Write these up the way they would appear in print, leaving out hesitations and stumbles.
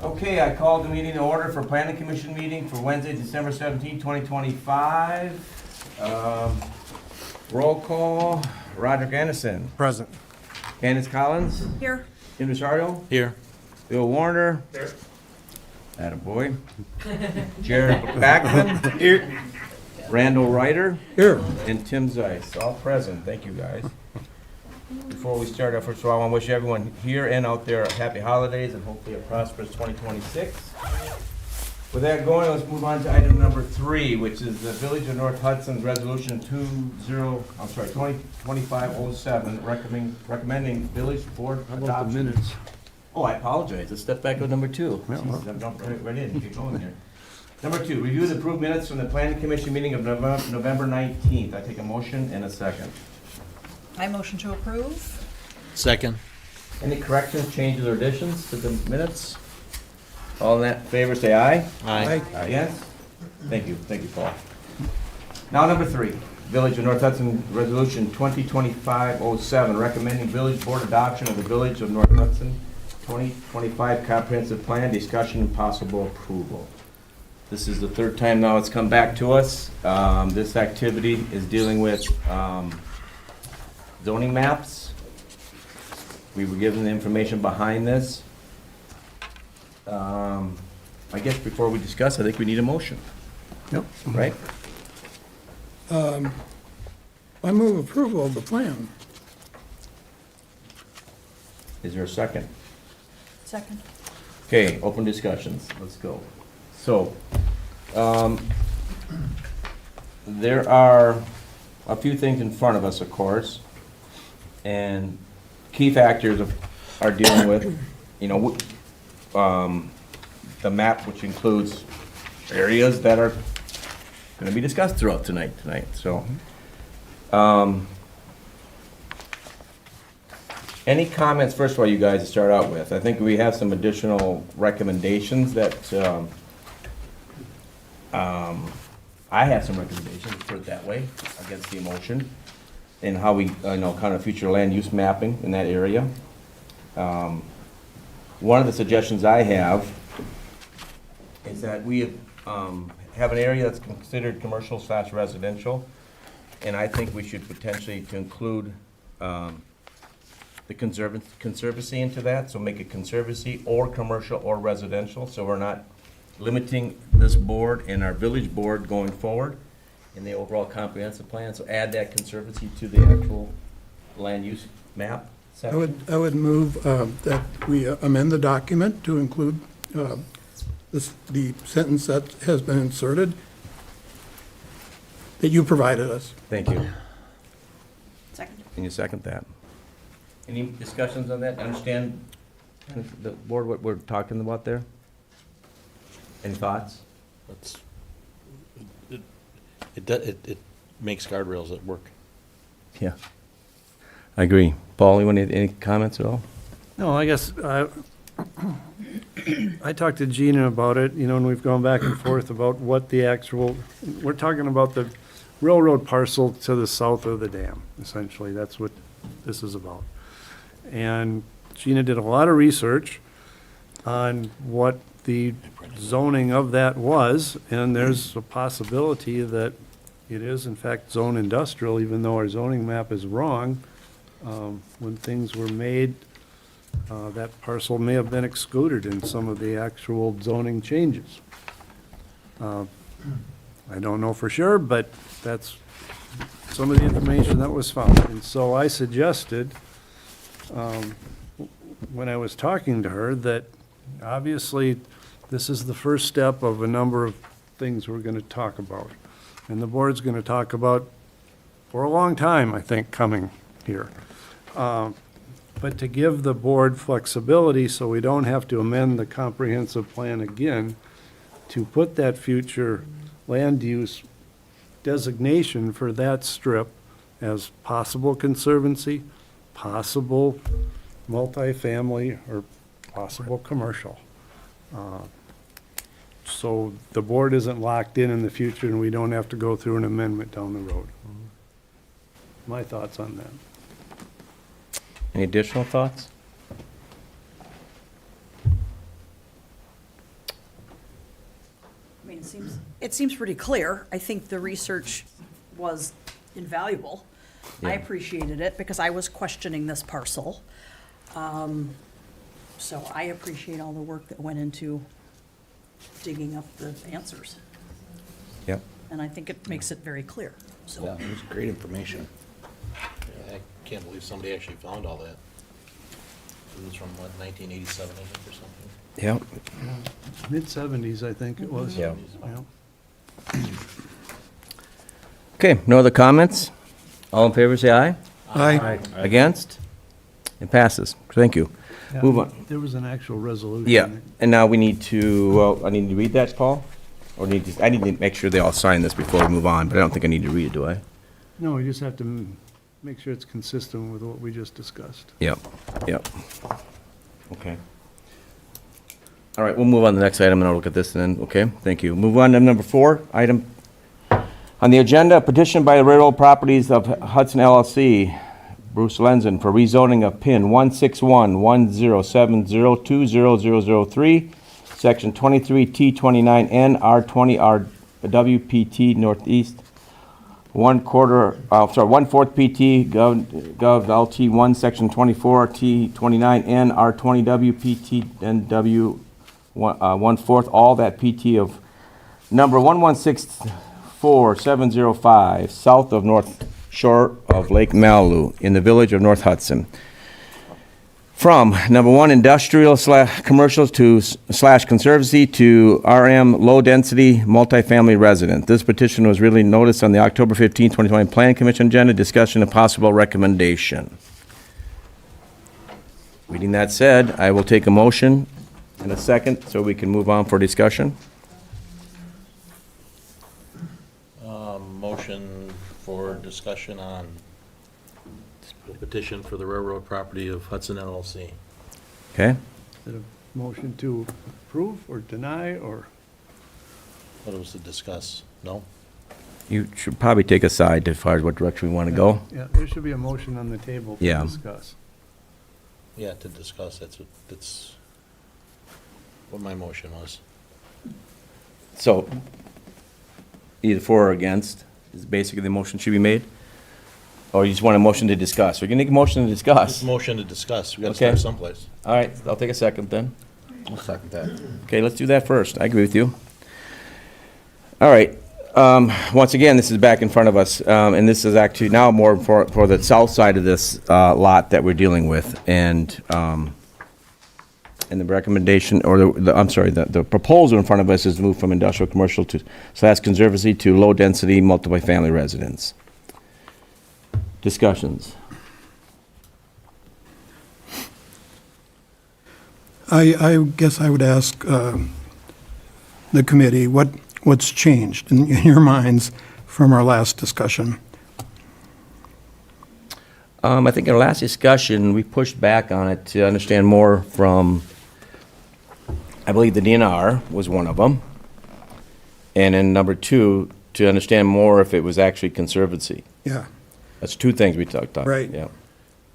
Okay, I called the meeting to order for Planning Commission meeting for Wednesday, December 17, 2025. Roll call, Roger Anderson. Present. Candace Collins. Here. Jim Desario. Here. Bill Warner. Here. Attaboy. Jared Backman. Here. Randall Ryder. Here. And Tim Zeiss, all present. Thank you, guys. Before we start, first of all, I want to wish everyone here and out there happy holidays and hopefully a prosperous 2026. With that going, let's move on to item number 3, which is the Village of North Hudson's Resolution 2025-07, recommending Village Board How about adoption. the minutes? Oh, I apologize. Let's step back to number 2. Yeah, well. Jeez, I'm jumping right in. Get going here. Number 2, review the approved minutes from the Planning Commission meeting of November 19th. I take a motion and a second. I motion to approve. Second. Any corrections, changes, or additions to the minutes? All in that favor, say aye. Aye. Yes? Thank you, Paul. Now, number 3, Village of North Hudson Resolution 2025-07, recommending Village Board adoption of the Village of North Hudson 2025 Comprehensive Plan, discussion and possible approval. This is the third time now it's come back to us. This activity is dealing with zoning maps. We were given the information behind this. I guess before we discuss, I think we need a motion, Yep. right? I move approval of the plan. Is there a second? Second. Okay, open discussions, let's go. So, there are a few things in front of us, of course, and key factors are dealing with, the map, which includes areas that are going to be discussed throughout tonight. So, any comments, first of all, you guys, to start out with? I think we have some additional recommendations that, I have some recommendations, put it that way, against the emotion, and how we, kind of future land use mapping in that area. One of the suggestions I have is that we have an area that's considered commercial/residential, and I think we should potentially to include the conservancy into that, so make it conservancy or commercial or residential, so we're not limiting this board and our village board going forward in the overall comprehensive plan. So add that conservancy to the actual land use map section. I would move that we amend the document to include the sentence that has been inserted that you provided us. Thank you. Second. Can you second that? Any discussions on that? Understand the board, what we're talking about there? Any thoughts? It makes guardrails that work. Yeah. I agree. Paul, you want any comments at all? No, I guess, I talked to Gina about it, and we've gone back and forth about what the actual, we're talking about the railroad parcel to the south of the dam, essentially. That's what this is about. And Gina did a lot of research on what the zoning of that was, and there's a possibility that it is in fact zone industrial, even though our zoning map is wrong. When things were made, that parcel may have been excluded in some of the actual zoning changes. I don't know for sure, but that's some of the information that was found. And so I suggested, when I was talking to her, that obviously this is the first step of a number of things we're going to talk about. And the board's going to talk about for a long time, I think, coming here. But to give the board flexibility so we don't have to amend the comprehensive plan again, to put that future land use designation for that strip as possible conservancy, possible multifamily, or possible commercial. So the board isn't locked in the future and we don't have to go through an amendment down the road. My thoughts on that. Any additional thoughts? It seems pretty clear. I think the research was invaluable. I Yeah. appreciated it because I was questioning this parcel. So I appreciate all the work that went into digging up the answers. Yep. And I think it makes it very clear, so. Yeah, it was great information. I can't believe somebody actually found all that. It was from, what, 1987, I think, or something? Yep. Mid-seventies, I think it was. Yeah. Yeah. Okay, no other comments? All in favor, say aye. Aye. Against? It passes. Thank you. Yeah, Move on. There was an actual resolution. Yeah, and now we need to, well, I need to read that, Paul? Or I need to make sure they all sign this before we move on, but I don't think I need to read it, do I? No, we just have to make sure it's consistent with what we just discussed. Yep, yep. Okay. All right, we'll move on to the next item, and I'll look at this then, okay? Thank you. Move on to number 4, item on the agenda, petition by the Railroad Properties of Hudson LLC, Bruce Lenzen, for rezoning of PIN 1611070200003, Section 23T29N R20 RWPT Northeast, 1/4 PT Gov LT 1, Section 24 T29N R20 WPT NW 1/4, all that PT of number 1164-705, south of North Shore of Lake Malibu, in the village of North Hudson. From number 1, industrial / commercial to / conservancy to RM low-density multifamily resident. This petition was really noticed on the October 15, 2020 Planning Commission agenda, discussion of possible recommendation. Reading that said, I will take a motion and a second so we can move on for discussion. Motion for discussion on the petition for the railroad property of Hudson LLC. Okay? Is it a motion to approve or deny or? What was to discuss? No? You should probably take a side as far as what direction we want to go. Yeah, there should be a motion on the table to Yeah. discuss. Yeah, to discuss, that's what my motion was. So, either for or against is basically the motion should be made? Or you just want a motion to discuss? We can make a motion to discuss. Just motion to discuss, we gotta Okay. start someplace. All right, I'll take a second then. I'll second that. Okay, let's do that first. I agree with you. All right. Once again, this is back in front of us, and this is actually now more for the south side of this lot that we're dealing with. And the recommendation, or the proposal in front of us is to move from industrial commercial to / conservancy to low-density multifamily residence. Discussions. I guess I would ask the committee, what's changed in your minds from our last discussion? I think in our last discussion, we pushed back on it to understand more from, I believe the DNR was one of them. And then number 2, to understand more if it was actually conservancy. Yeah. That's 2 things we talked about. Right. Yeah.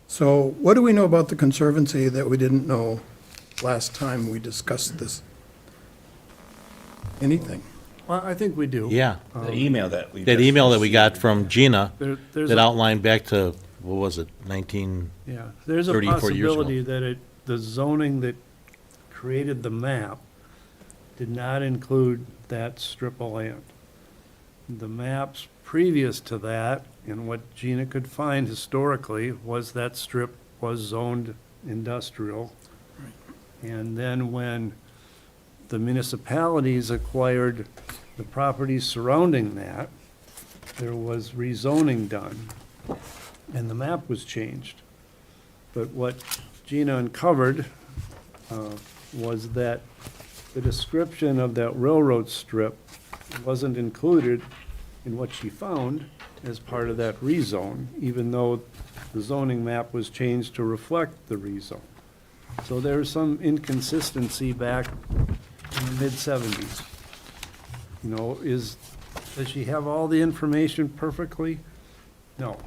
So what do we know about the conservancy that we didn't know last time we discussed this? Anything? Well, I think we do. Yeah, The email that we. that just email that we got received. from Gina, There's that a- outlined back to, what was it, 19, Yeah, there's a 30, 40 years ago. possibility that the zoning that created the map did not include that strip of land. The maps previous to that, and what Gina could find historically, was that strip was zoned industrial. And then when the municipalities acquired the properties surrounding that, there was rezoning done, and the map was changed. But what Gina uncovered was that the description of that railroad strip wasn't included in what she found as part of that rezone, even though the zoning map was changed to reflect the rezone. So there's some inconsistency back in the mid-seventies. You know, does she have all the information perfectly? No.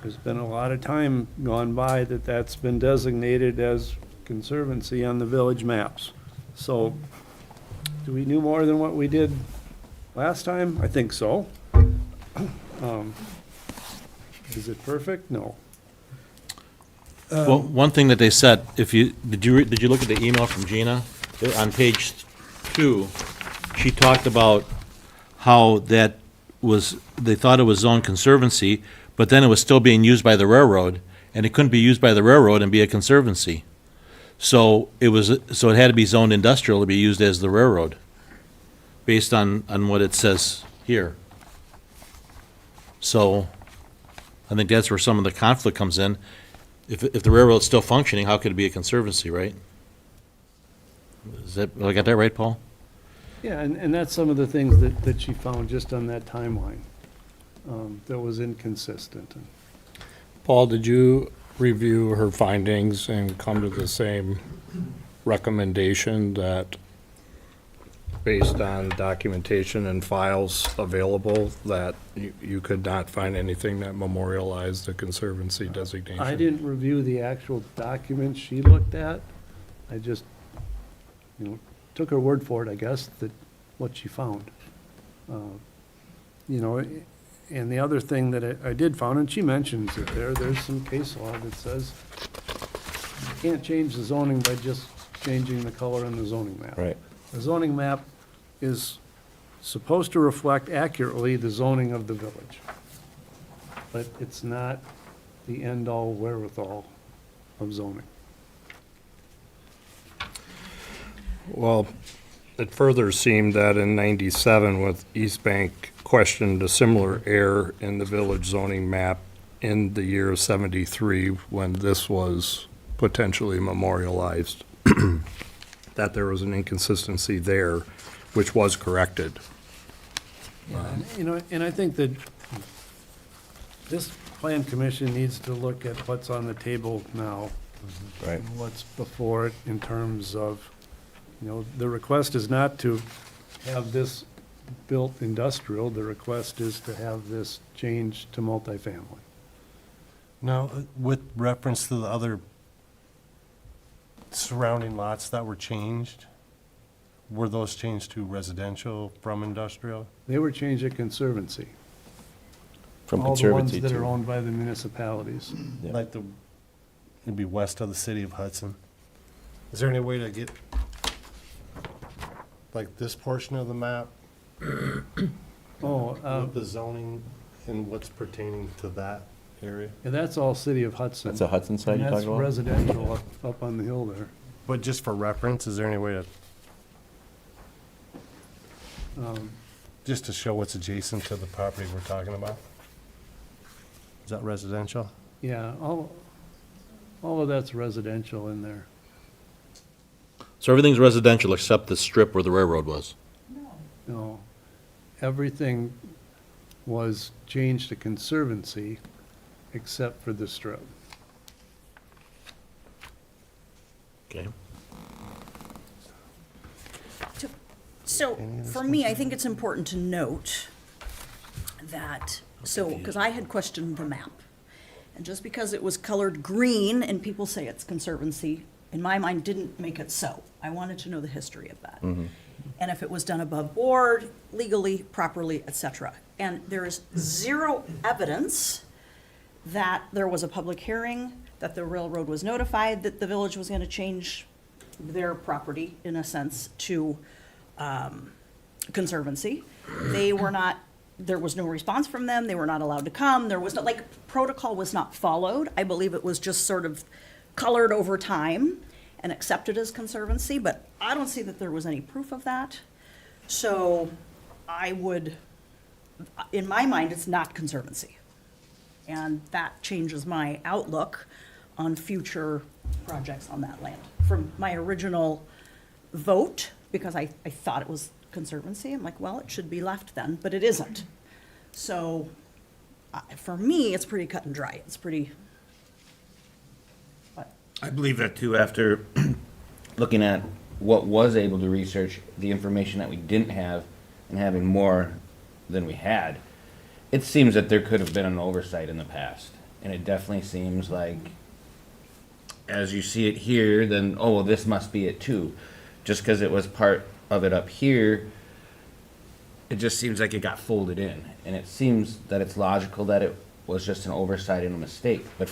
There's been a lot of time gone by that's been designated as conservancy on the village maps. So Do we do more than what we did last time? I think so. Is it perfect? No. Well, one thing that they said, if you, did you look at the email from Gina? On page 2, she talked about how that was, they thought it was zone conservancy, but then it was still being used by the railroad, and it couldn't be used by the railroad and be a conservancy. So it had to be zoned industrial to be used as the railroad, based on what it says here. So, I think that's where some of the conflict comes in. If the railroad's still functioning, how could it be a conservancy, right? Is that, I got that right, Paul? Yeah, and that's some of the things that she found just on that timeline, that was inconsistent. Paul, did you review her findings and come to the same recommendation that, based on documentation and files available, that you could not find anything that memorialized the conservancy designation? I didn't review the actual documents she looked at. I just, took her word for it, I guess, that what she found. And the other thing that I did found, and she mentions it there's some case law that says you can't change the zoning by just changing the color in the zoning map. Right. The zoning map is supposed to reflect accurately the zoning of the village, but it's not the end-all wherewithal of zoning. Well, it further seemed that in 97, with East Bank questioned a similar error in the village zoning map in the year of 73, when this was potentially memorialized, that there was an inconsistency there, which was corrected. And I think that this plan commission needs to look at what's on the table now. Right. And what's before it in terms of, the request is not to have this built industrial, the request is to have this changed to multifamily. Now, with reference to the other surrounding lots that were changed, were those changed to residential from industrial? They were changed to conservancy. From All the conservancy ones that are to, owned by the municipalities. Yeah. Like it'd be west of the city of Hudson. Is there any way to get, like, this portion of the map, with the zoning and what's pertaining to that area? And that's all city of Hudson. that's a Hudson site And you're that's talking about? residential up on the hill there. But just for reference, is there any way to, just to show what's adjacent to the property we're talking about? Is that residential? Yeah, all of that's residential in there. So everything's residential except the strip where the railroad was. No, everything was changed to conservancy except for the strip. Okay. So, for me, I think it's important to note that, because I had questioned the map. And just because it was colored green and people say it's conservancy, in my mind, didn't make it so. I wanted to know the history of that. And if it was done above board, legally, properly, et cetera. And there is zero evidence that there was a public hearing, that the railroad was notified that the village was gonna change their property, in a sense, to conservancy. They were not, there was no response from them, they were not allowed to come, there was no, protocol was not followed. I believe it was just sort of colored over time and accepted as conservancy, but I don't see that there was any proof of that. So I would, in my mind, it's not conservancy. And that changes my outlook on future projects on that land. From my original vote, because I thought it was conservancy, I'm like, well, it should be left then, but it isn't. So, for me, it's pretty cut and dry, it's pretty, but, I believe that too, after looking at what was able to research, the information that we didn't have, and having more than we had, it seems that there could have been an oversight in the past. And it definitely seems like, as you see it here, then, oh, well, this must be it too. Just because it was part of it up here, it just seems like it got folded in. And it seems that it's logical that it was just an oversight and a mistake. But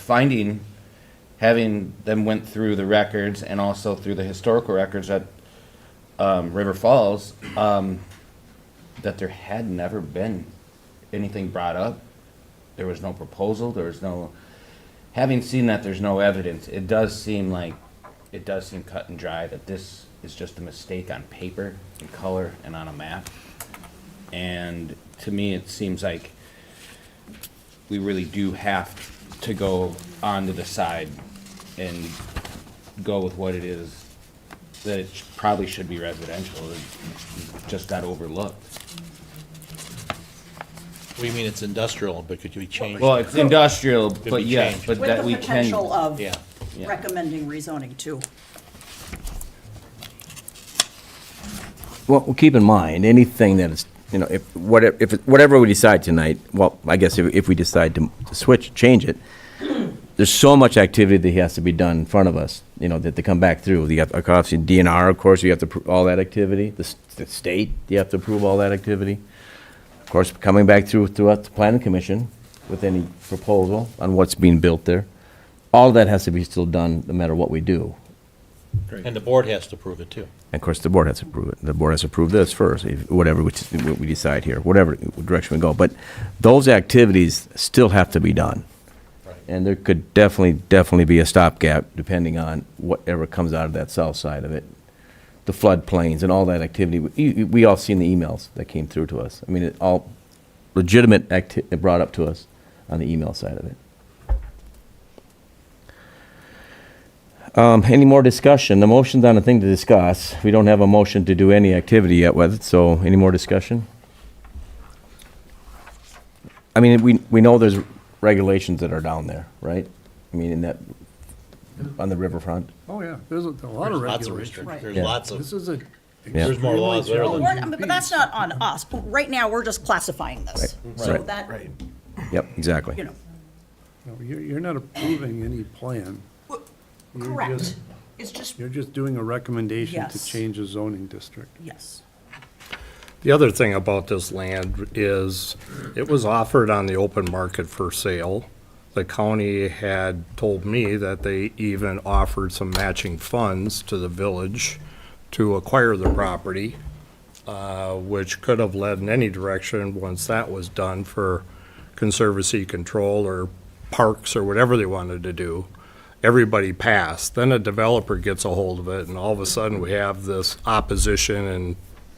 having them went through the records and also through the historical records at River Falls, that there had never been anything brought up. There was no proposal, having seen that there's no evidence, it does seem cut and dry that this is just a mistake on paper, in color, and on a map. And to me, it seems like we really do have to go onto the side and go with what it is, that it probably should be residential. It just got overlooked. What do you mean it's industrial, but could you change? Well, it's industrial, Could but be yeah, changed. but With that the we can. potential of Yeah. Yeah. recommending rezoning too. Well, keep in mind, anything that is, whatever we decide tonight, well, I guess if we decide to change it, there's so much activity that has to be done in front of us, that they come back through. You have, obviously, DNR, of course, you have to approve all that activity. The state, you have to approve all that activity. Of course, coming back throughout the planning commission with any proposal on what's being built there. All that has to be still done, no matter what we do. And the board has to approve it too. And of course, the board has to approve it. The board has to approve this first, whatever we decide here, whatever direction we go. But those activities still have to be done. Right. And there could definitely be a stopgap depending on whatever comes out of that south side of it. The floodplains and all that activity. We all seen the emails that came through to us. I mean, it all legitimate brought up to us on the email side of it. Any more discussion? The motion's on a thing to discuss. We don't have a motion to do any activity yet with it, so any more discussion? I mean, we know there's regulations that are down there, right? I mean, on the riverfront. Oh, yeah, there's a lot of Lots of regulations. restrictions. Right. There's Yeah. lots This of, is a. There's more laws there than- extremely But that's challenging not on us. Right now, we're just classifying this. So Right. that, Yep, exactly. you know, piece. No, You're not approving any plan. You're correct. just- It's just, You're just doing a recommendation to Yes. change a zoning district. yes. The other thing about this land is it was offered on the open market for sale. The county had told me that they even offered some matching funds to the village to acquire the property, which could have led in any direction once that was done for conservancy control or parks or whatever they wanted to do. Everybody passed. Then a developer gets a hold of it, and all of a sudden we have this opposition and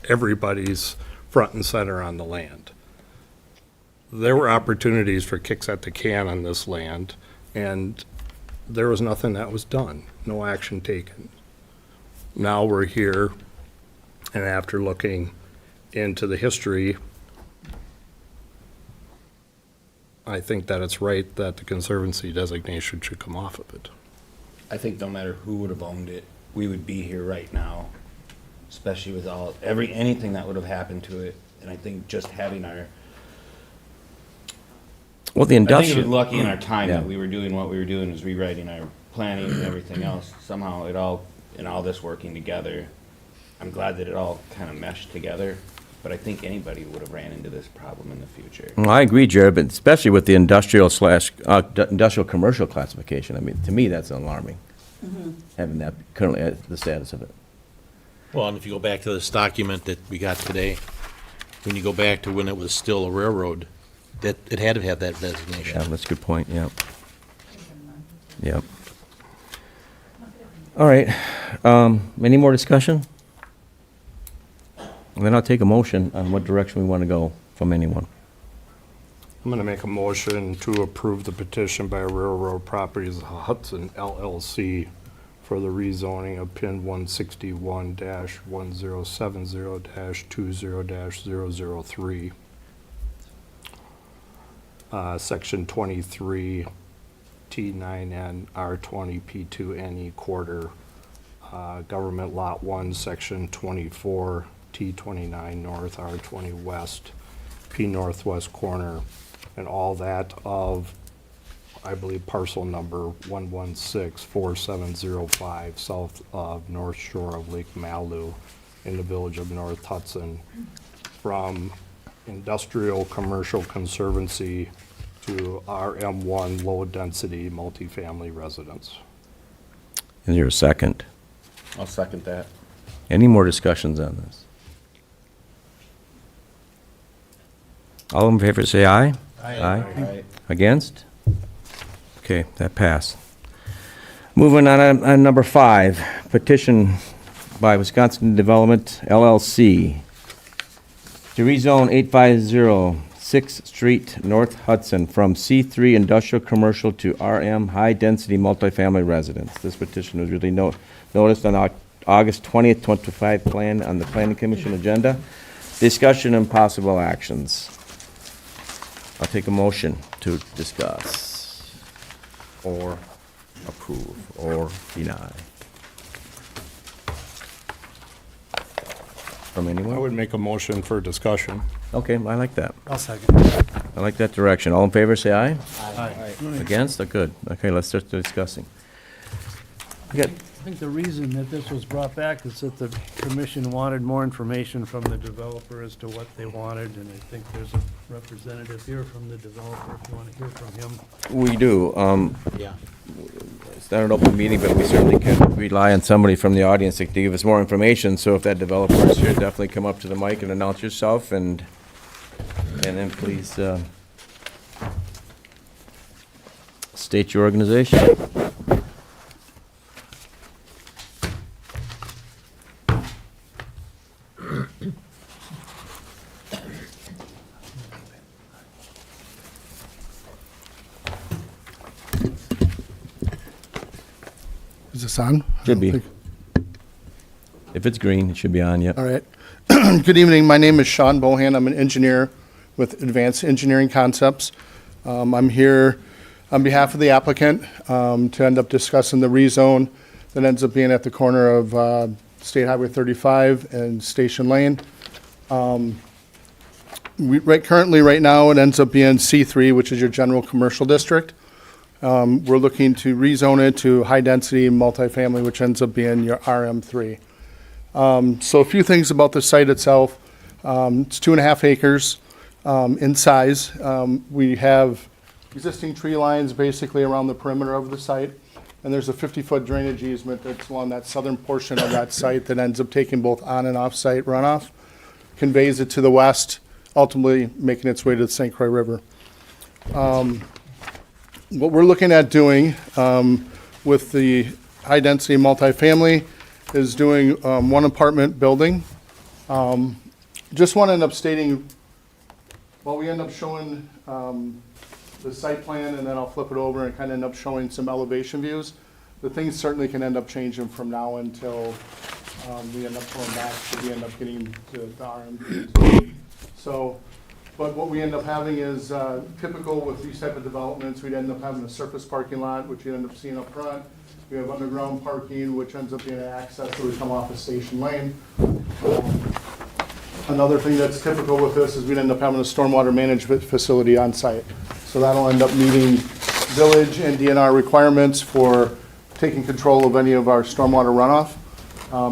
everybody's front and center on the land. There were opportunities for kicks at the can on this land, and there was nothing that was done, no action taken. Now we're here, and after looking into the history, I think that it's right that the conservancy designation should come off of it. I think no matter who would have owned it, we would be here right now, especially with anything that would have happened to it. And I think just having Well, the I think it was industrial, lucky in our time Yeah. that we were doing what we were doing, was rewriting our planning and everything else. Somehow and all this working together, I'm glad that it all kind of meshed together. But I think anybody would have ran into this problem in the future. well, I agree, Jared, but especially with the industrial commercial classification. I mean, to me, that's alarming, having that currently, the status of it. well, and if you go back to this document that we got today, when you go back to when it was still a railroad, that it had to have that designation. Yeah, that's a good point, yeah. Yep. All right, any more discussion? And then I'll take a motion on what direction we want to go from anyone. I'm going to make a motion to approve the petition by Railroad Properties Hudson LLC for the rezoning of PIN 161-1070-20-0003. Section 23, T9N, R20, P2NE quarter, Government Lot 1, Section 24, T29 North, R20 West, P Northwest corner, and all that of, I believe, parcel number 1164705, south of North Shore of Lake Malu, in the village of North Hudson from industrial commercial conservancy to RM1 low-density multifamily residence. Is there a second? I'll second that. Any more discussions on this? All in favor, say aye. Aye. Against? Okay, that passed. Moving on number 5, petition by Wisconsin Development LLC to rezone 850 6th Street, North Hudson, from C3 Industrial Commercial to RM High Density Multifamily Residence. This petition was really noticed on August 20th, 25 plan on the Planning Commission agenda. Discussion and possible actions. I'll take a motion to discuss or approve or deny. From I anyone? would make a motion for discussion. Okay, I like that. I'll second. I like that direction. All in favor, say aye. Aye. Against? Oh, good. Okay, let's start discussing. We got I think the reason that this was brought back is that the commission wanted more information from the developer as to what they wanted, and I think there's a representative here from the developer, if you want to hear from him. We do. Yeah. It's not an open meeting, but we certainly can rely on somebody from the audience to give us more information. So if that developer is here, definitely come up to the mic and announce yourself, and then please state your organization. Is this on? Should be. I don't think- If it's green, it should be on, yep. All right. Good evening. My name is Sean Bohan. I'm an engineer with Advanced Engineering Concepts. I'm here on behalf of the applicant to end up discussing the rezone that ends up being at the corner of State Highway 35 and Station Lane. Currently, right now, it ends up being C3, which is your general commercial district. We're looking to rezone it to high-density multifamily, which ends up being your RM3. So a few things about the site itself. It's 2.5 acres in size. We have existing tree lines basically around the perimeter of the site, and there's a 50-foot drainage easement that's along that southern portion of that site that ends up taking both on and off-site runoff, conveys it to the west, ultimately making its way to the St. Croix River. What we're looking at doing with the high-density multifamily is doing one apartment building. Just want to end up stating, well, we end up showing the site plan, and then I'll flip it over and kind of end up showing some elevation views. The things certainly can end up changing from now until we end up going back, so we end up getting to the RM. So, but what we end up having is typical with these type of developments, we'd end up having a surface parking lot, which you end up seeing up front. We have underground parking, which ends up being an access so we come off of Station Lane. Another thing that's typical with this is we'd end up having a stormwater management facility on site. So that'll end up meeting village and DNR requirements for taking control of any of our stormwater runoff,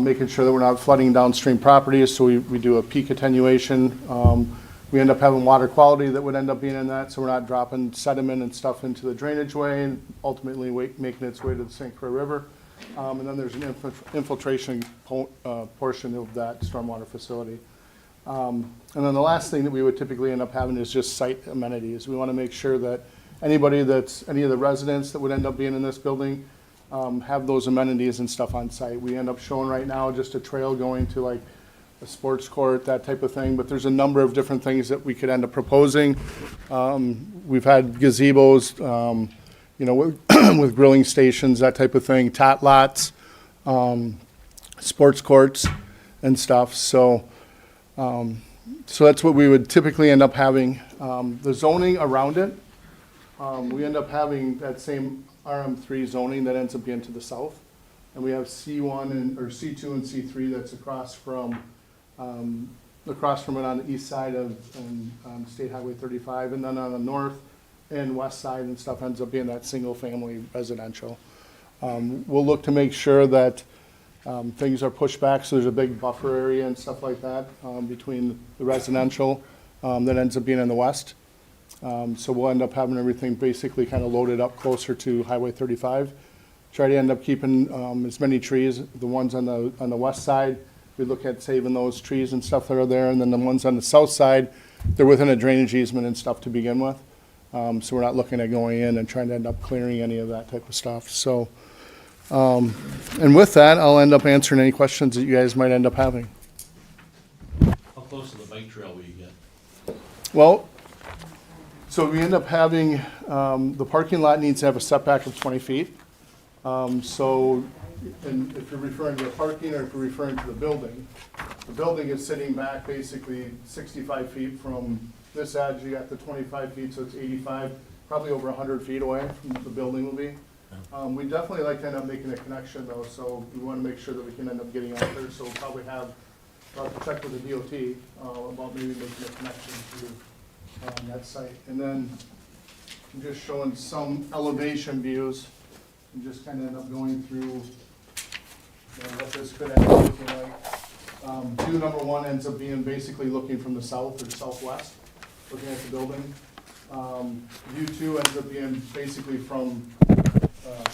making sure that we're not flooding downstream properties, so we do a peak attenuation. We end up having water quality that would end up being in that, so we're not dropping sediment and stuff into the drainage way, and ultimately making its way to the St. Croix River. And then there's an infiltration portion of that stormwater facility. And then the last thing that we would typically end up having is just site amenities. We want to make sure that any of the residents that would end up being in this building have those amenities and stuff on site. We end up showing right now just a trail going to like a sports court, that type of thing, but there's a number of different things that we could end up proposing. We've had gazebos, with grilling stations, that type of thing, tot lots, sports courts and stuff. So that's what we would typically end up having. The zoning around it, we end up having that same RM3 zoning that ends up being to the south. And we have C1 or C2 and C3 that's across from it on the east side of State Highway 35, and then on the north and west side and stuff ends up being that single-family residential. We'll look to make sure that Things are pushed back, so there's a big buffer area and stuff like that between the residential that ends up being in the west. So we'll end up having everything basically kind of loaded up closer to Highway 35. Try to end up keeping as many trees, the ones on the west side, we look at saving those trees and stuff that are there, and then the ones on the south side, they're within a drainage easement and stuff to begin with. So we're not looking at going in and trying to end up clearing any of that type of stuff, so. And with that, I'll end up answering any questions that you guys might end up having. How close to the bike trail will you get? Well, so we end up having, the parking lot needs to have a setback of 20 feet. So, and if you're referring to the parking or if you're referring to the building is sitting back basically 65 feet from this edge, you got the 25 feet, so it's 85, probably over 100 feet away from the building will be. We definitely like to end up making a connection though, so we want to make sure that we can end up getting out there, so we'll probably have, check with the DOT, about maybe making a connection to, that site. And then I'm just showing some elevation views and just kind of end up going through, what this could end up looking like. View number one ends up being basically looking from the south or southwest, looking at the building. View two ends up being basically from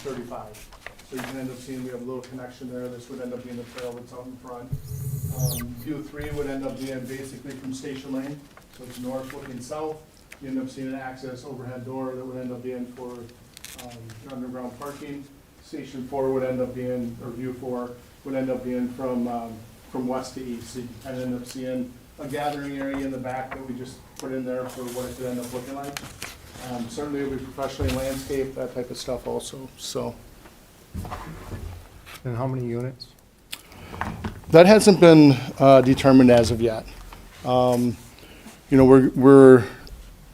35. So you can end up seeing we have a little connection there. This would end up being the trail that's out in front. View three would end up being basically from Station Lane. So it's north looking south. You end up seeing an access overhead door that would end up being for your underground parking. Station four would end up being, or view four, would end up being from west to east. So you can kind of end up seeing a gathering area in the back that we just put in there for what it could end up looking like. Certainly it'll be professionally landscaped, that type of stuff also, so. And how many units? That hasn't been determined as of yet. You know, we're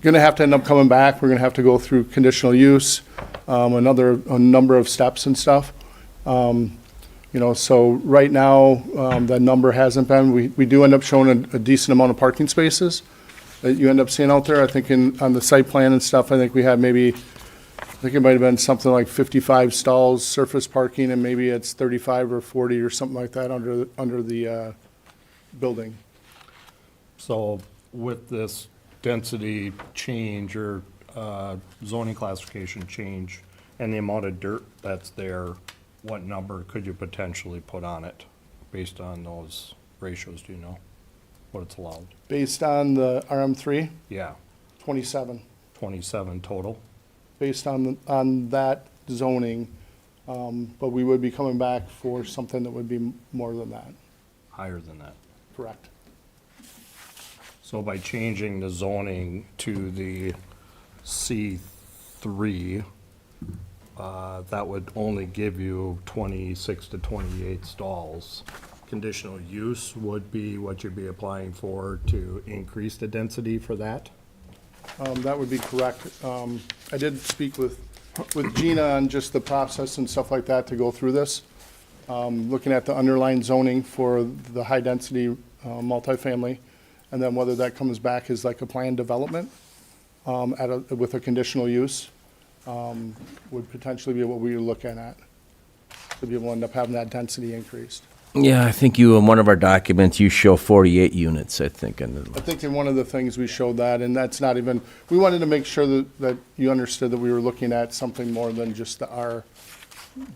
gonna have to end up coming back, we're gonna have to go through conditional use, a number of steps and stuff. You know, so right now, the number hasn't been, we do end up showing a decent amount of parking spaces that you end up seeing out there. I think on the site plan and stuff, I think we had maybe, I think it might have been something like 55 stalls, surface parking, and maybe it's 35 or 40 or something like that under the building. So with this density change or zoning classification change and the amount of dirt that's there, what number could you potentially put on it based on those ratios? Do you know what it's allowed? Based on the RM3, Yeah, 27. 27 total. Based on that zoning, but we would be coming back for something that would be more than that, Higher than that. correct? So by changing the zoning to the C3, that would only give you 26 to 28 stalls. Conditional use would be what you'd be applying for to increase the density for that? That would be correct. I did speak with Gina on just the process and stuff like that to go through this. Looking at the underlying zoning for the high-density multifamily, and then whether that comes back as like a planned development with a conditional use, would potentially be what we were looking at, to be able to end up having that density increased. Yeah, I think you, in one of our documents, you show 48 units, I think, in I the, think in one of the things we showed that, and that's not even, we wanted to make sure that you understood that we were looking at something more than just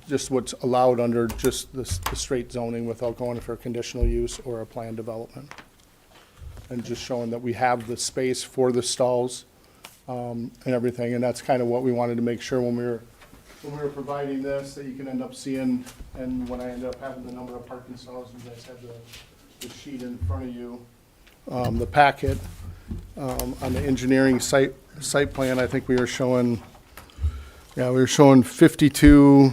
just what's allowed under just the straight zoning without going for a conditional use or a planned development. And just showing that we have the space for the stalls, and everything, and that's kind of what we wanted to make sure when we were providing this, that you can end up seeing, and when I ended up having the number of parking stalls, you guys have the sheet in front of you, the packet, on the engineering site plan, I think we were showing, we were showing 52,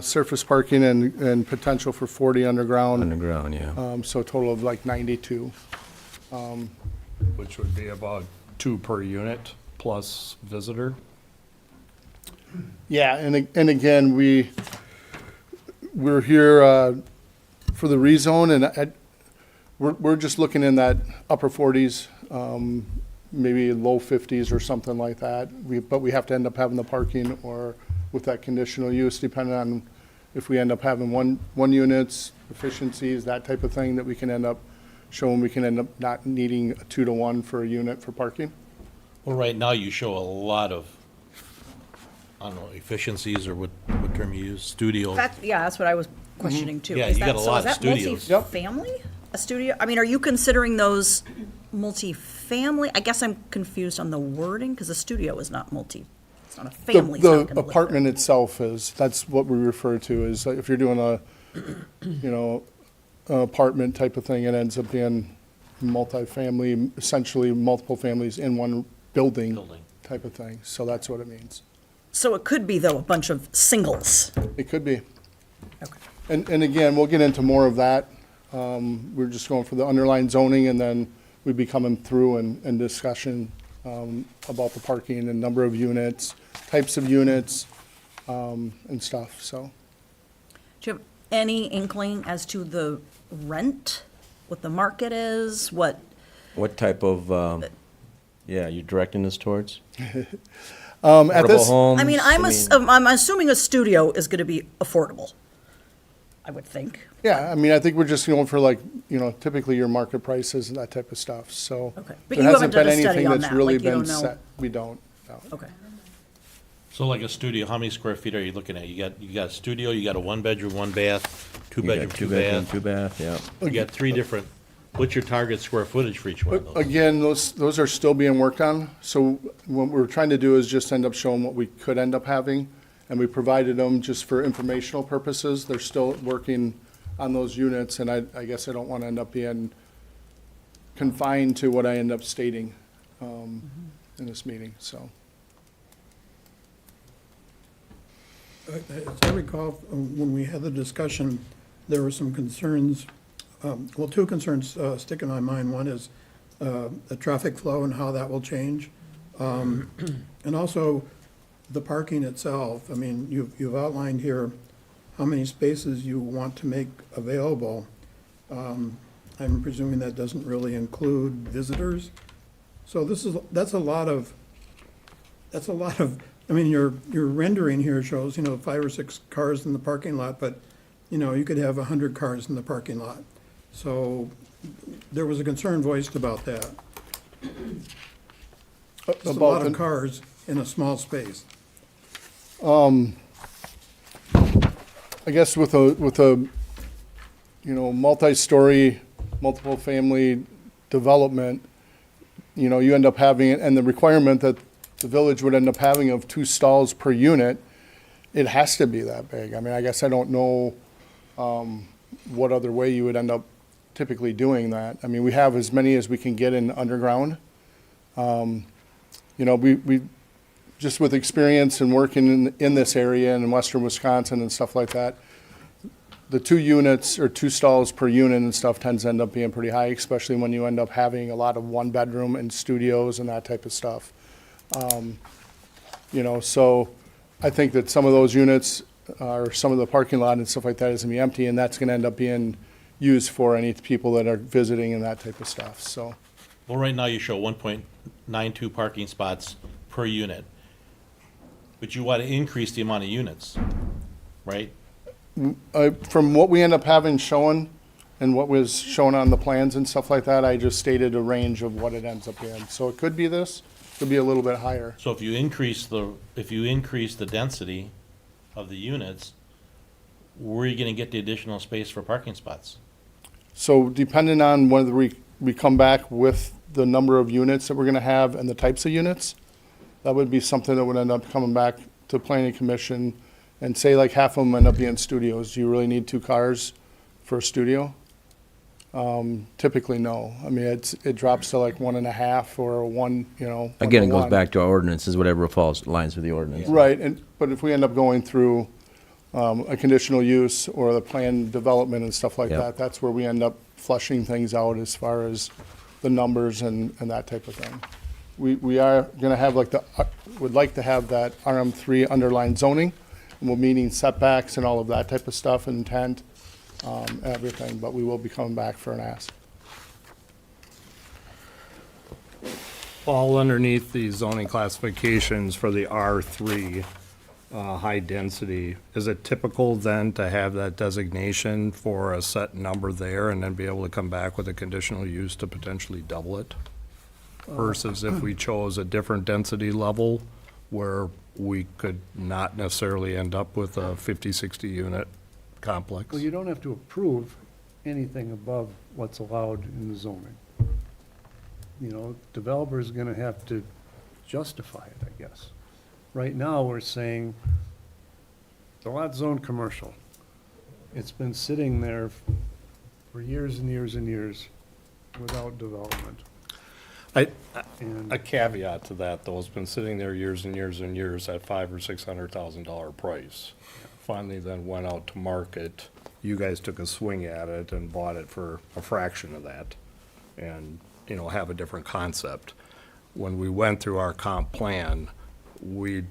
surface parking and potential for 40 underground, yeah. so a total of like 92. Which would be about 2 per unit plus visitor. Yeah, and again, we're here for the rezone, and we're just looking in that upper 40s, maybe low 50s or something like that. But we have to end up having the parking or with that conditional use, depending on if we end up having one units, efficiencies, that type of thing, that we can end up showing we can end up not needing a 2-to-1 for a unit for parking. Well, right now you show a lot of, I don't know, efficiencies or what term you use, studio. That's what I was questioning too. Yeah, Is you that- got a so lot is of that studios. Yep. multifamily? A studio? I mean, are you considering those multifamily? I guess I'm confused on the wording, because a studio is not it's not a family. The apartment itself is, that's what we refer to, is if you're doing a, an apartment type of thing, it ends up being multifamily, essentially multiple families in one building Building. type of thing. So that's what it means. So it could be, though, a bunch of singles. It could be. Okay. And again, we'll get into more of that. We're just going for the underlying zoning, and then we'd be coming through and discussion about the parking and number of units, types of units, and stuff, so. Do you have any inkling as to the rent, what the market is, what? What type of, yeah, you're directing this towards? At Affordable this, homes? I mean, I'm assuming a studio is going to be affordable, I would think. yeah, I mean, I think we're just going for like, typically your market prices and that type of stuff, so. Okay. But there you haven't hasn't done been a study anything on that's that, really like you been don't know. set. We don't, no. Okay. So like a studio, how many square feet are you looking at? You got a studio, you got a 1-bedroom, 1-bath, 2-bedroom, Two bedroom, 2-bath. 2-bath, yeah. You got 3 different, what's your target square footage for each one of those? Again, those are still being worked on, so what we're trying to do is just end up showing what we could end up having, and we provided them just for informational purposes. They're still working on those units, and I guess I don't want to end up being confined to what I end up stating in this meeting, so. As I recall, when we had the discussion, there were some concerns, well, two concerns stick in my mind. One is the traffic flow and how that will change. And also the parking itself. I mean, you've outlined here how many spaces you want to make available. I'm presuming that doesn't really include visitors. So that's a lot of, I mean, your rendering here shows, 5 or 6 cars in the parking lot, but, you could have 100 cars in the parking lot. So there was a concern voiced about that. It's a lot About of the- cars in a small space. I guess with a multi-story, multiple family development, you end up having, and the requirement that the village would end up having of 2 stalls per unit, it has to be that big. I mean, I guess I don't know what other way you would end up typically doing that. I mean, we have as many as we can get in underground. We just with experience and working in this area and in western Wisconsin and stuff like that, the 2 units or 2 stalls per unit and stuff tends to end up being pretty high, especially when you end up having a lot of 1-bedroom and studios and that type of stuff. So I think that some of those units or some of the parking lot and stuff like that is gonna be empty, and that's gonna end up being used for any people that are visiting and that type of stuff, so. Well, right now you show 1.92 parking spots per unit. But you want to increase the amount of units, right? From what we end up having shown and what was shown on the plans and stuff like that, I just stated a range of what it ends up being. So it could be this, could be a little bit higher. So if you increase the density of the units, where are you gonna get the additional space for parking spots? So depending on whether we come back with the number of units that we're gonna have and the types of units, that would be something that would end up coming back to planning commission and say like half of them end up being studios. Do you really need 2 cars for a studio? Typically, no. I mean, it drops to like 1.5 or 1, 1 Again, to it goes 1. back to our ordinances, whatever falls, lines with the ordinance. Right, but if we end up going through a conditional use or the planned development and stuff like Yep. that, that's where we end up flushing things out as far as the numbers and that type of thing. We are gonna have would like to have that RM3 underlined zoning, and we're meeting setbacks and all of that type of stuff, intent, everything, but we will be coming back for an ask. All underneath the zoning classifications for the R3, high density, is it typical then to have that designation for a set number there and then be able to come back with a conditional use to potentially double it? Versus if we chose a different density level where we could not necessarily end up with a 50, 60 unit complex? Well, you don't have to approve anything above what's allowed in the zoning. You know, developer's gonna have to justify it, I guess. Right now, we're saying the lot zone commercial. It's been sitting there for years and years and years without development. A caveat to that, though, it's been sitting there years and years and years at $500,000 or $600,000 price. Finally then went out to market, you guys took a swing at it and bought it for a fraction of that, and, you know, have a different concept. When we went through our comp plan, we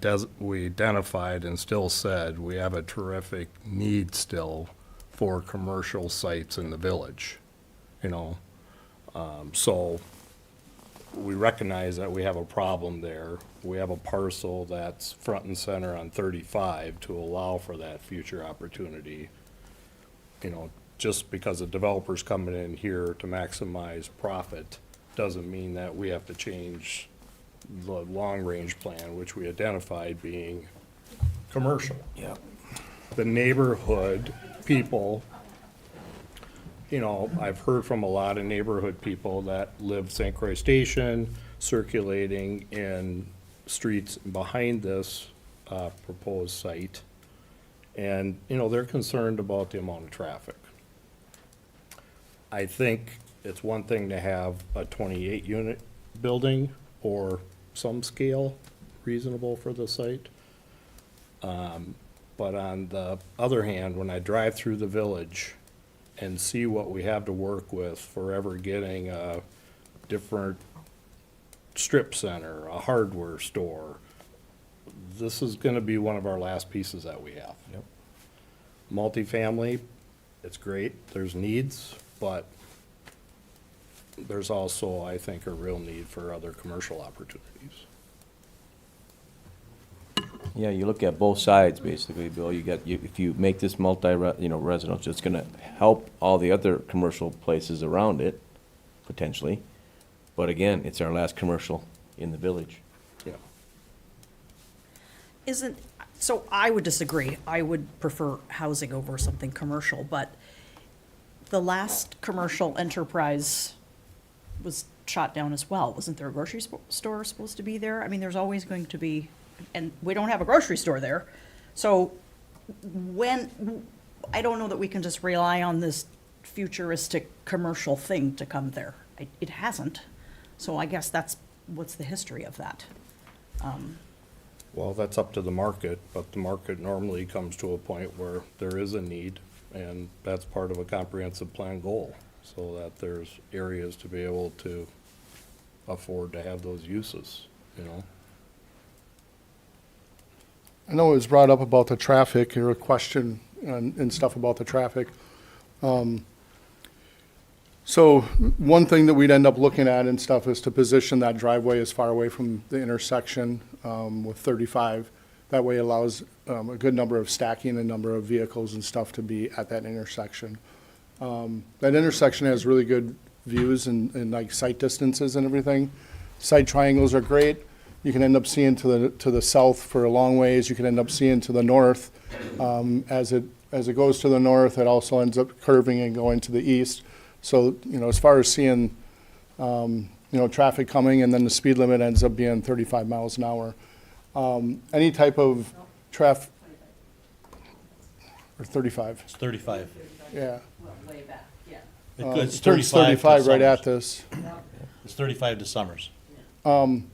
identified and still said, we have a terrific need still for commercial sites in the village, you know? So we recognize that we have a problem there. We have a parcel that's front and center on 35 to allow for that future opportunity. You know, just because a developer's coming in here to maximize profit doesn't mean that we have to change the long-range plan, which we identified being commercial. Yeah. The neighborhood people, you know, I've heard from a lot of neighborhood people that live St. Croix Station, circulating in streets behind this proposed site. And, you know, they're concerned about the amount of traffic. I think it's one thing to have a 28-unit building or some scale reasonable for the site. But on the other hand, when I drive through the village and see what we have to work with for ever getting a different strip center, a hardware store, this is gonna be one of our last pieces that we have. Yep. Multifamily, it's great, there's needs, but there's also, I think, a real need for other commercial opportunities. Yeah, you look at both sides, basically, Bill. If you make this residential, it's gonna help all the other commercial places around it, potentially. But again, it's our last commercial in the village. Yeah. So I would disagree. I would prefer housing over something commercial, but the last commercial enterprise was shot down as well. Wasn't there a grocery store supposed to be there? I mean, there's always going to be, and we don't have a grocery store there. So I don't know that we can just rely on this futuristic commercial thing to come there. It hasn't. So I guess what's the history of that? Well, that's up to the market, but the market normally comes to a point where there is a need, and that's part of a comprehensive plan goal, so that there's areas to be able to afford to have those uses, you know? I know it was brought up about the traffic, or a question and stuff about the traffic. So one thing that we'd end up looking at and stuff is to position that driveway as far away from the intersection with 35. That way allows a good number of stacking, a number of vehicles and stuff to be at that intersection. That intersection has really good views and like sight distances and everything. Sight triangles are great. You can end up seeing to the south for a long ways. You can end up seeing to the north. As it goes to the north, it also ends up curving and going to the east. So, you know, as far as seeing, traffic coming, and then the speed limit ends up being 35 miles an hour. Any type of or 35, It's 35. yeah. Way back, yeah. It's It turns 35 right at this. It's 35 to Summers. And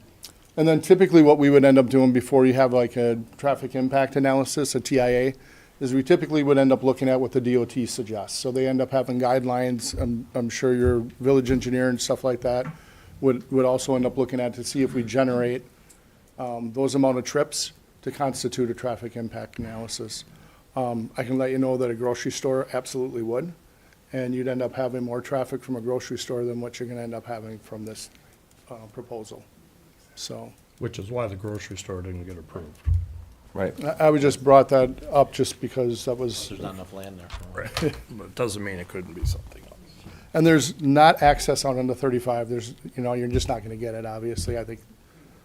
then typically what we would end up doing before you have like a traffic impact analysis, a TIA, is we typically would end up looking at what the DOT suggests. So they end up having guidelines. I'm sure your village engineer and stuff like that would also end up looking at to see if we generate those amount of trips to constitute a traffic impact analysis. I can let you know that a grocery store absolutely would, and you'd end up having more traffic from a grocery store than what you're gonna end up having from this proposal. So, Which is why the grocery store didn't get approved. Right. I would just brought that up just because that was, There's not enough land there for it. But it doesn't mean it couldn't be something else. and there's not access out onto 35. There's, you're just not going to get it, obviously. I think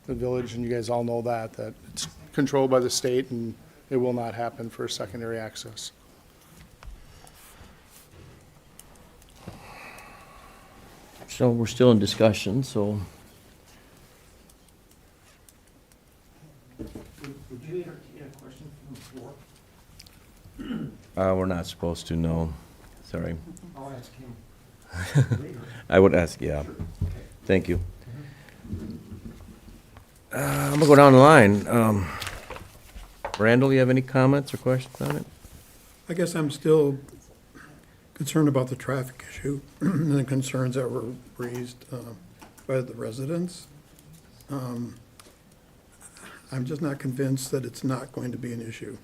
the village, and you guys all know that it's controlled by the state, and it will not happen for secondary access. So we're still in discussion, so. We're not supposed to, no. Sorry. I would ask, yeah. Thank you. I'm gonna go down the line. Randall, you have any comments or questions on it? I guess I'm still concerned about the traffic issue and the concerns that were raised by the residents. I'm just not convinced that it's not going to be an issue.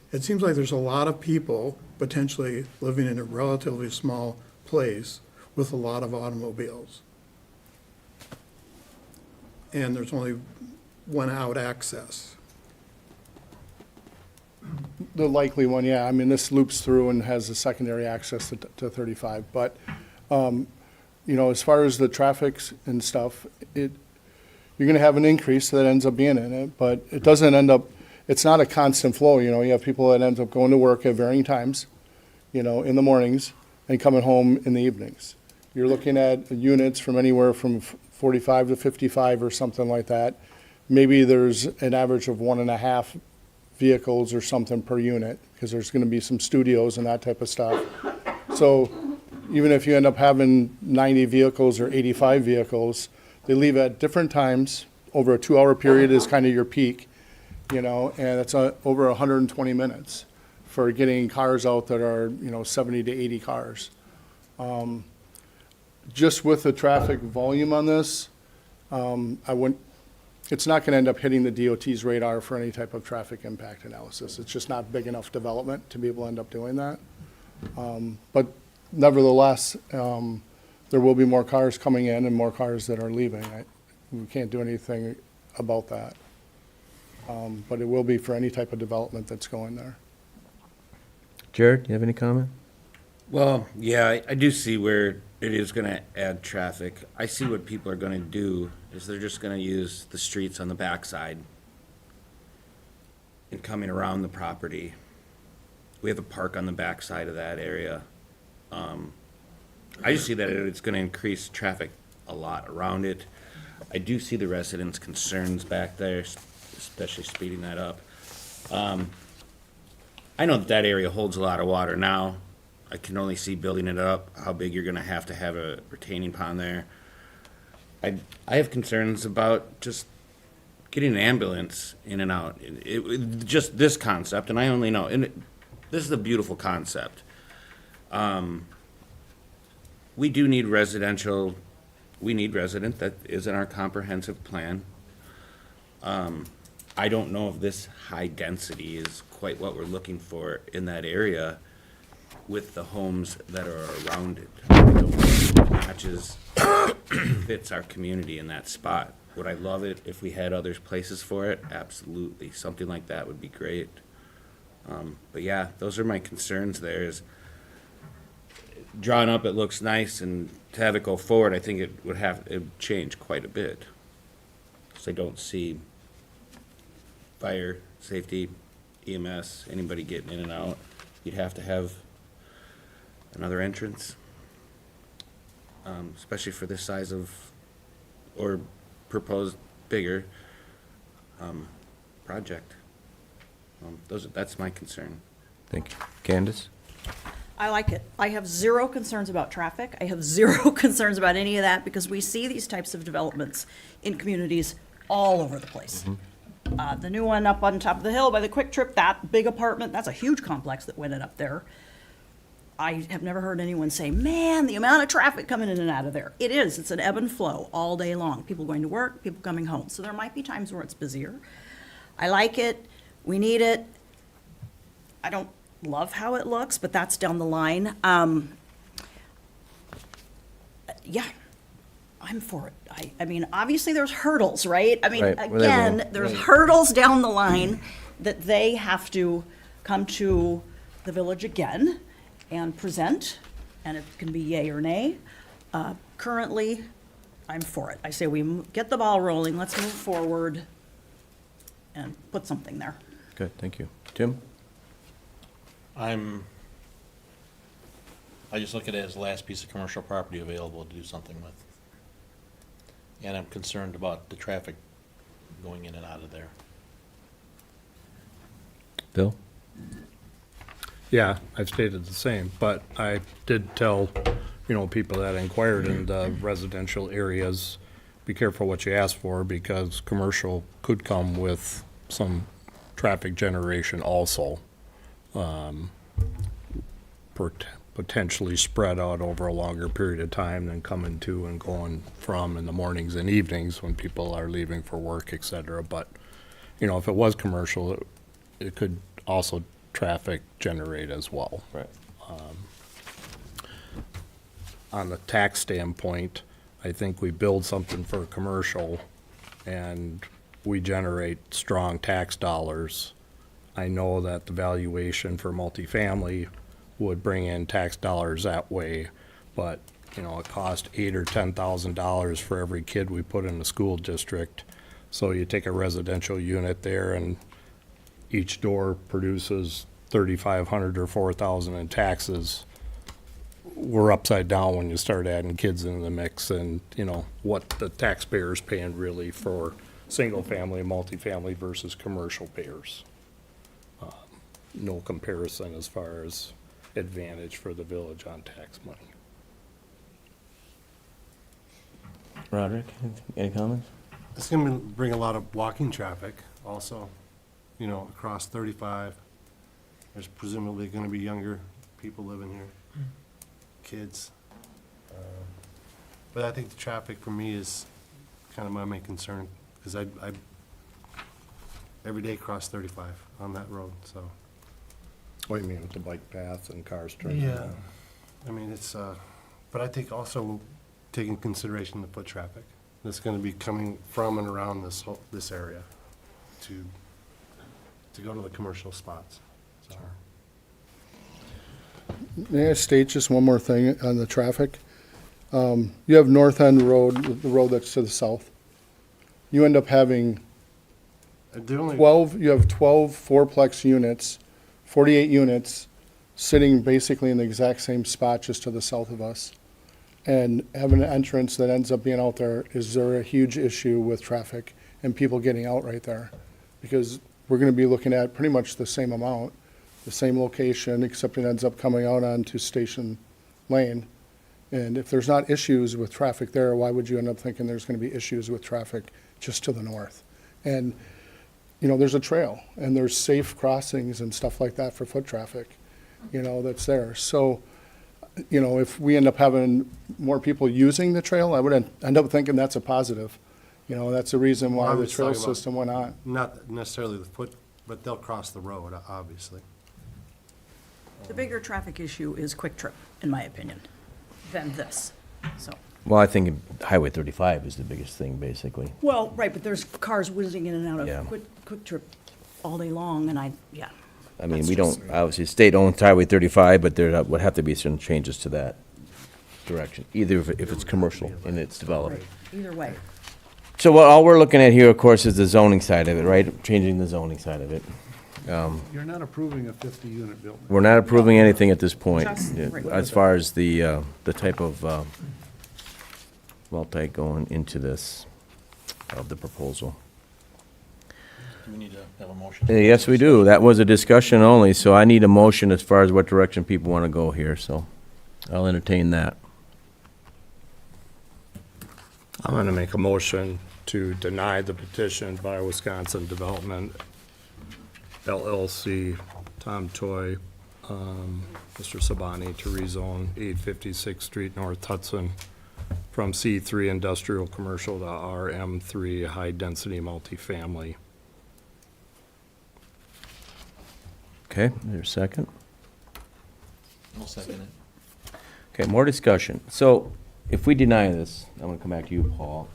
It seems like there's a lot of people potentially living in a relatively small place with a lot of automobiles. And there's only one out access. The likely one, yeah. I mean, this loops through and has a secondary access to 35. But, as far as the traffics and stuff, you're going to have an increase that ends up being in it, but it doesn't end up, it's not a constant flow. You have people that end up going to work at varying times, in the mornings and coming home in the evenings. You're looking at units from anywhere from 45 to 55 or something like that. Maybe there's an average of 1.5 vehicles or something per unit, because there's going to be some studios and that type of stuff. So even if you end up having 90 vehicles or 85 vehicles, they leave at different times. Over a 2-hour period is kind of your peak, and it's over 120 minutes for getting cars out that are, 70 to 80 cars. Just with the traffic volume on this, it's not going to end up hitting the DOT's radar for any type of traffic impact analysis. It's just not big enough development to be able to end up doing that. But nevertheless, there will be more cars coming in and more cars that are leaving. We can't do anything about that. But it will be for any type of development that's going there. Jared, do you have any comment? Well, yeah, I do see where it is gonna add traffic. I see what people are gonna do, is they're just gonna use the streets on the backside and coming around the property. We have a park on the backside of that area. I just see that it's gonna increase traffic a lot around it. I do see the residents' concerns back there, especially speeding that up. I know that area holds a lot of water now. I can only see building it up, how big you're gonna have to have a retaining pond there. I have concerns about just getting an ambulance in and out. Just this concept, and I only know, this is a beautiful concept. We do need residential, that is in our comprehensive plan. I don't know if this high density is quite what we're looking for in that area with the homes that are around it. I don't think it matches, fits our community in that spot. Would I love it if we had other places for it? Absolutely. Something like that would be great. But yeah, those are my concerns there is drawn up, it looks nice, and to have it go forward, I think it would change quite a bit. So I don't see fire, safety, EMS, anybody getting in and out. You'd have to have another entrance, especially for this size of, or proposed bigger, project. That's my concern. Thank you. Candace? I like it. I have zero concerns about traffic. I have zero concerns about any of that because we see these types of developments in communities all over the place. The new one up on top of the hill by the Quick Trip, that big apartment, that's a huge complex that went up there. I have never heard anyone say, man, the amount of traffic coming in and out of there. It is. It's an ebb and flow all day long. People going to work, people coming home. So there might be times where it's busier. I like it. We need it. I don't love how it looks, but that's down the line. Yeah, I'm for it. I mean, obviously, there's hurdles, right? I mean, Right, with again, everyone. there's hurdles down the line that they have to come to the village again and present, and it can be yay or nay. Currently, I'm for it. I say we get the ball rolling, let's move forward and put something there. Good, thank you. Tim? I just look at it as the last piece of commercial property available to do something with. And I'm concerned about the traffic going in and out of there. Bill? Yeah, I've stated the same, but I did tell, people that inquired in the residential areas, be careful what you ask for, because commercial could come with some traffic generation also. Potentially spread out over a longer period of time than coming to and going from in the mornings and evenings when people are leaving for work, et cetera. But, if it was commercial, it could also traffic generate as well. Right. On the tax standpoint, I think we build something for commercial and we generate strong tax dollars. I know that the valuation for multifamily would bring in tax dollars that way, but, it costs $8,000 or $10,000 for every kid we put in the school district. So you take a residential unit there and each door produces $3,500 or $4,000 in taxes. We're upside down when you start adding kids into the mix and, what the taxpayer's paying really for single-family, multifamily versus commercial payers. No comparison as far as advantage for the village on tax money. Roderick, any comments? It's going to bring a lot of walking traffic also, across 35. There's presumably going to be younger people living here, kids. But I think the traffic for me is kind of my main concern, because I every day cross 35 on that road, so. What do you mean with the bike path and cars turning? Yeah, I mean, it's, but I think also take in consideration the foot traffic that's gonna be coming from and around this area to go to the commercial spots, so. May I state just one more thing on the traffic? You have North End Road, the road that's to the south. You end up having The only, 12, you have 12 fourplex units, 48 units, sitting basically in the exact same spot just to the south of us. And having an entrance that ends up being out there, is there a huge issue with traffic and people getting out right there? Because we're gonna be looking at pretty much the same amount, the same location, except it ends up coming out onto Station Lane. And if there's not issues with traffic there, why would you end up thinking there's gonna be issues with traffic just to the north? And, there's a trail, and there's safe crossings and stuff like that for foot traffic, that's there. So, if we end up having more people using the trail, I would end up thinking that's a positive. That's the reason Well, why I the was trail talking about- system went on. not necessarily the foot, but they'll cross the road, obviously. The bigger traffic issue is Quick Trip, in my opinion, than this, so. Well, I think Highway 35 is the biggest thing, basically. Well, right, but there's cars whizzing in and out Yeah. of Quick Trip all day long, and yeah. I mean, That's we just- don't, obviously, state owns Highway 35, but there would have to be some changes to that direction, either if it's commercial and it's developed. Either way. So all we're looking at here, of course, is the zoning side of it, right? Changing the zoning side of it. You're not approving a 50-unit building. We're not approving anything at this point, Just- right. as far as the type of multi going into this, of the proposal. Do we need to have a motion? Yes, we do. That was a discussion only, so I need a motion as far as what direction people want to go here, so I'll entertain that. I'm going to make a motion to deny the petition by Wisconsin Development LLC, Tom Toy, Mr. Sabani, to rezone 856th Street North Hudson from C3 Industrial Commercial to RM3 High Density Multifamily. Okay, there's a second. I'll second it. Okay, more discussion. So, if we deny this, I'm gonna come back to you, Paul.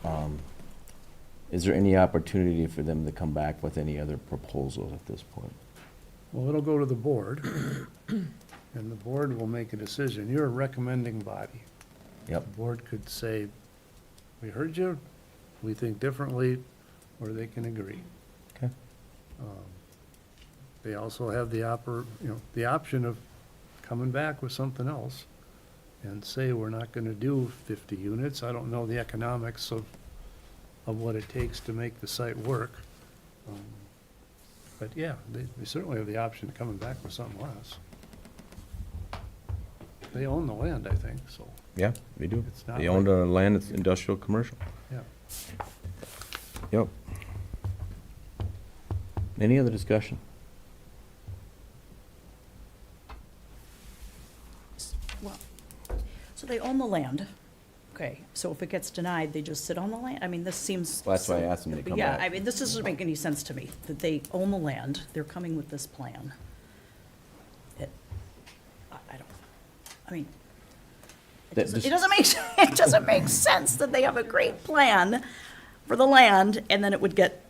Is there any opportunity for them to come back with any other proposals at this point? Well, it'll go to the board, and the board will make a decision. You're a recommending body. Yep. The board could say, we heard you, we think differently, or they can agree. Okay. They also have the the option of coming back with something else and say, we're not gonna do 50 units. I don't know the economics of what it takes to make the site work. But yeah, they certainly have the option of coming back with something less. They own the land, I think, so, Yeah, they do. It's not They own like- the land, it's industrial, commercial. yeah. Yep. Any other discussion? Well, so they own the land. Okay, so if it gets denied, they just sit on the land? I mean, this seems. Well, that's why I asked them to come Yeah, back. I mean, this doesn't make any sense to me, that they own the land, they're coming with this plan. I don't, I mean, That it just- doesn't make, it doesn't make sense that they have a great plan for the land, and then it would get,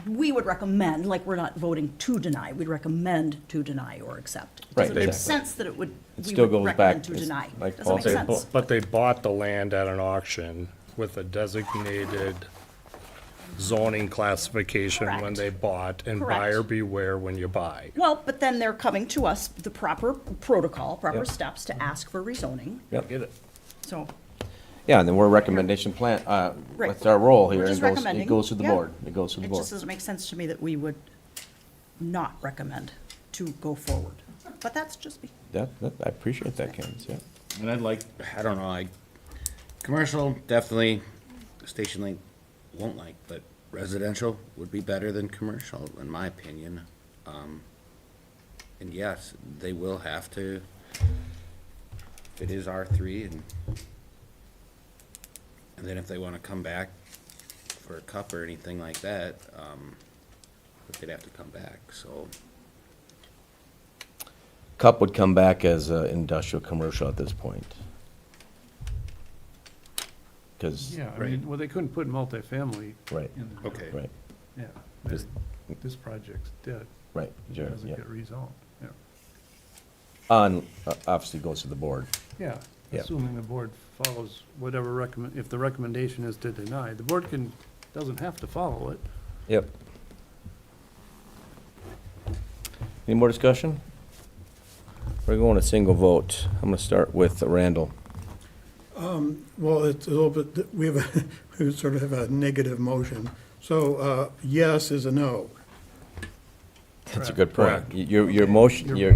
we would recommend, like, we're not voting to deny, we'd recommend to deny or accept. It Right, doesn't make exactly. sense that it would, It we still would goes recommend back, to it's deny. like Doesn't Paul make said, sense. But they bought the land at an auction with a designated zoning classification when Correct. they bought, and Correct. buyer beware when you buy. Well, but then they're coming to us, the proper protocol, proper Yep. steps to ask for rezoning, Yep. Get it? so. Yeah, and then we're a recommendation plan, Right. what's our role here? We're It just goes- recommending. It goes to the Yeah. board. It goes to the It board. just doesn't make sense to me that we would not recommend to go forward. But that's just me. I appreciate that, Candace, yeah. And I'd like, I don't know, commercial, definitely, Station Link won't like, but residential would be better than commercial, in my opinion. And yes, they will have to, if it is R3, and then if they wanna come back for a cup or anything like that, but they'd have to come back, so. Cup would come back as industrial, commercial at this point. Because, Yeah, I mean, well, they couldn't put multifamily right, in there. Okay. right, Yeah, Just- this project's dead, right, it Jared, doesn't yeah. get rezoned, yeah. Obviously goes to the board. Yeah, Yeah. assuming the board follows whatever if the recommendation is to deny, the board doesn't have to follow it. Yep. Any more discussion? We're going to single vote. I'm going to start with Randall. Well, it's a little bit, we have, we sort of have a negative motion. So, yes is a no. That's a good point. Correct. Your motion, your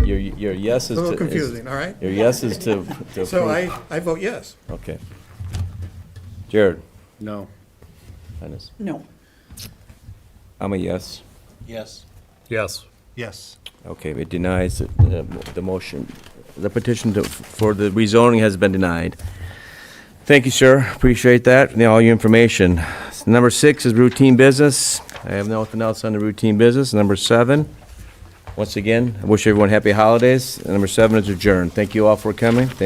yes A is to. little is- confusing, all right? Your yes is to So approve. I vote yes. Okay. Jared, No. Dennis, No. I'm a yes. Yes. Yes. Yes. Okay, it denies the motion. The petition for the rezoning has been denied. Thank you, sir. Appreciate that, and all your information. Number 6 is routine business. I have nothing else on the routine business. Number 7, once again, I wish everyone happy holidays. And number 7 is adjourned. Thank you all for coming. Thank